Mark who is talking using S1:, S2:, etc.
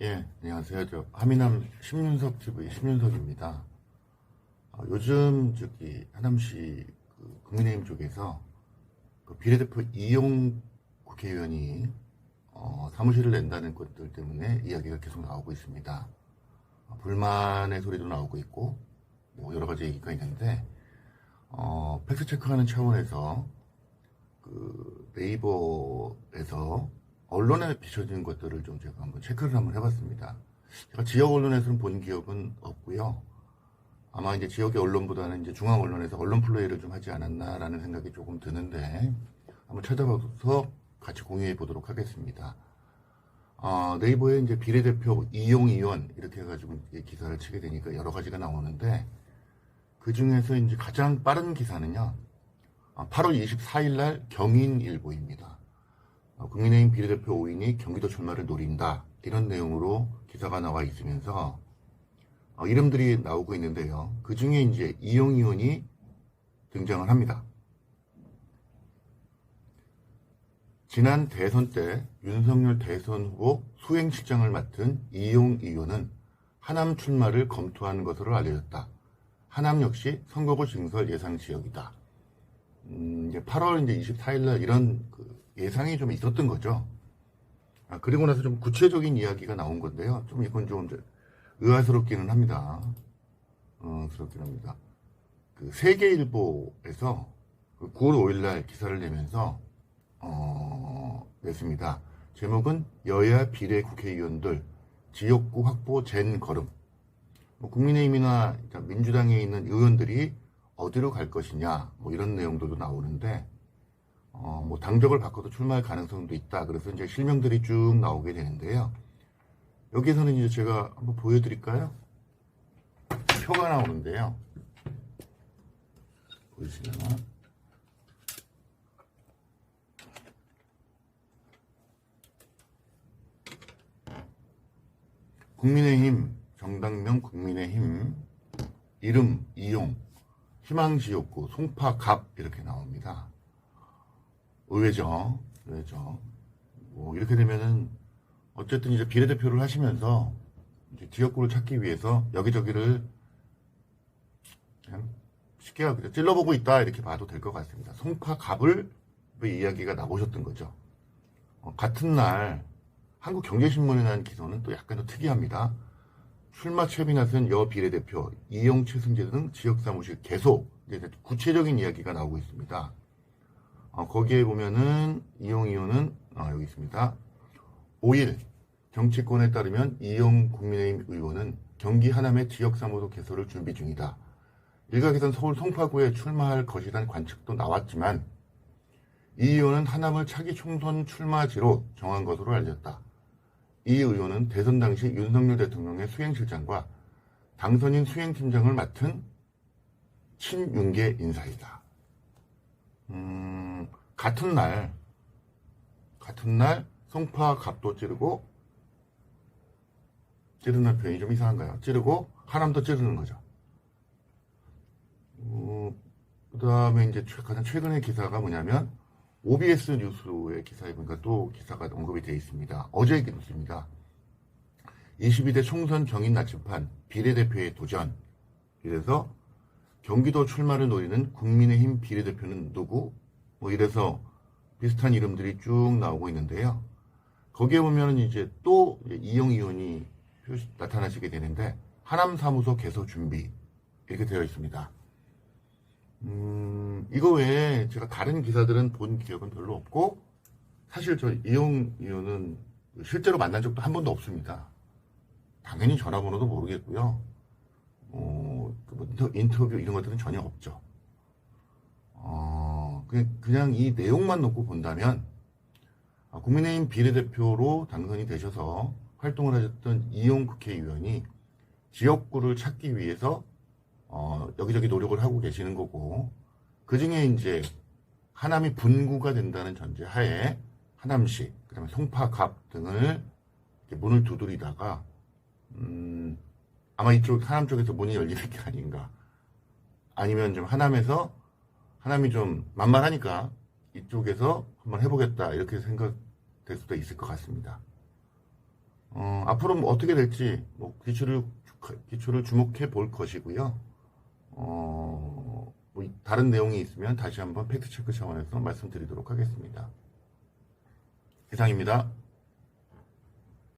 S1: 예, 안녕하세요. 저 하미남 심윤석 TV 심윤석입니다. 요즘 하남시 국민의힘 쪽에서 비례대표 이용 국회의원이 사무실을 낸다는 것들 때문에 이야기가 계속 나오고 있습니다. 불만의 소리도 나오고 있고 뭐 여러 가지 얘기가 있는데 팩트 체크하는 차원에서 네이버에서 언론에 비춰지는 것들을 좀 제가 한번 체크를 한번 해봤습니다. 제가 지역 언론에서는 본 기억은 없고요. 아마 이제 지역의 언론보다는 이제 중앙 언론에서 언론 플레이를 좀 하지 않았나라는 생각이 조금 드는데 한번 찾아봐서 같이 공유해 보도록 하겠습니다. 네이버에 이제 비례대표 이용 의원 이렇게 해가지고 기사를 치게 되니까 여러 가지가 나오는데 그 중에서 이제 가장 빠른 기사는요. 8월 24일 날 경인일보입니다. 국민의힘 비례대표 5인이 경기도 출마를 노린다. 이런 내용으로 기사가 나와 있으면서 이름들이 나오고 있는데요. 그 중에 이제 이용 의원이 등장을 합니다. 지난 대선 때 윤석열 대선 후보 수행실장을 맡은 이용 의원은 하남 출마를 검토하는 것으로 알려졌다. 하남 역시 선거구 증설 예상 지역이다. 이제 8월 이제 24일 날 이런 예상이 좀 있었던 거죠. 그리고 나서 좀 구체적인 이야기가 나온 건데요. 좀 이건 좀 의아스럽기는 합니다. 스럽긴 합니다. 세계일보에서 9월 5일 날 기사를 내면서 냈습니다. 제목은 여야 비례 국회의원들 지역구 확보 젠 걸음. 국민의힘이나 민주당에 있는 의원들이 어디로 갈 것이냐, 뭐 이런 내용들도 나오는데, 뭐 당적을 바꿔도 출마할 가능성도 있다. 그래서 이제 실명들이 쭉 나오게 되는데요. 여기에서는 이제 제가 한번 보여드릴까요? 표가 나오는데요. 보이시려나? 국민의힘, 정당명 국민의힘, 이름, 이용, 희망지역구, 송파, 갑 이렇게 나옵니다. 의외죠. 뭐 이렇게 되면은 어쨌든 이제 비례대표를 하시면서 이제 지역구를 찾기 위해서 여기저기를 그냥 쉽게 찔러보고 있다 이렇게 봐도 될 것 같습니다. 송파, 갑을 이야기가 나오셨던 거죠. 같은 날 한국경제신문에 난 기사는 또 약간 더 특이합니다. 출마 채비 나선 여 비례대표 이용 최승재 등 지역사무실 개소 이제 구체적인 이야기가 나오고 있습니다. 거기에 보면은 이용 의원은 여기 있습니다. 5일 정치권에 따르면 이용 국민의힘 의원은 경기 하남의 지역사무소 개소를 준비 중이다. 일각에선 서울 송파구에 출마할 것이라는 관측도 나왔지만 이 의원은 하남을 차기 총선 출마지로 정한 것으로 알렸다. 이 의원은 대선 당시 윤석열 대통령의 수행실장과 당선인 수행팀장을 맡은 친윤계 인사이다. 같은 날 송파 갑도 찌르고 찌르는 표현이 좀 이상한가요? 찌르고 하남도 찌르는 거죠. 그 다음에 이제 가장 최근의 기사가 뭐냐면 OBS 뉴스의 기사에 보니까 또 기사가 언급이 되어 있습니다. 어제 뉴스입니다. 22대 총선 정인 나침판 비례대표의 도전. 이래서 경기도 출마를 노리는 국민의힘 비례대표는 누구? 뭐 이래서 비슷한 이름들이 쭉 나오고 있는데요. 거기에 보면은 이제 또 이용 의원이 나타나시게 되는데 하남 사무소 개소 준비 이렇게 되어 있습니다. 이거 외에 제가 다른 기사들은 본 기억은 별로 없고 사실 저 이용 의원은 실제로 만난 적도 한 번도 없습니다. 당연히 전화번호도 모르겠고요. 인터뷰 이런 것들은 전혀 없죠. 그냥 이 내용만 놓고 본다면 국민의힘 비례대표로 당선이 되셔서 활동을 하셨던 이용 국회의원이 지역구를 찾기 위해서 여기저기 노력을 하고 계시는 거고 그 중에 이제 하남이 분구가 된다는 전제 하에 하남시 그다음에 송파, 갑 등을 문을 두드리다가 아마 이쪽 하남 쪽에서 문이 열리는 게 아닌가 아니면 좀 하남이 좀 만만하니까 이쪽에서 한번 해보겠다 이렇게 생각될 수도 있을 것 같습니다. 앞으로 뭐 어떻게 될지 뭐 기초를 주목해 볼 것이고요. 뭐 다른 내용이 있으면 다시 한번 팩트체크 차원에서 말씀드리도록 하겠습니다. 이상입니다.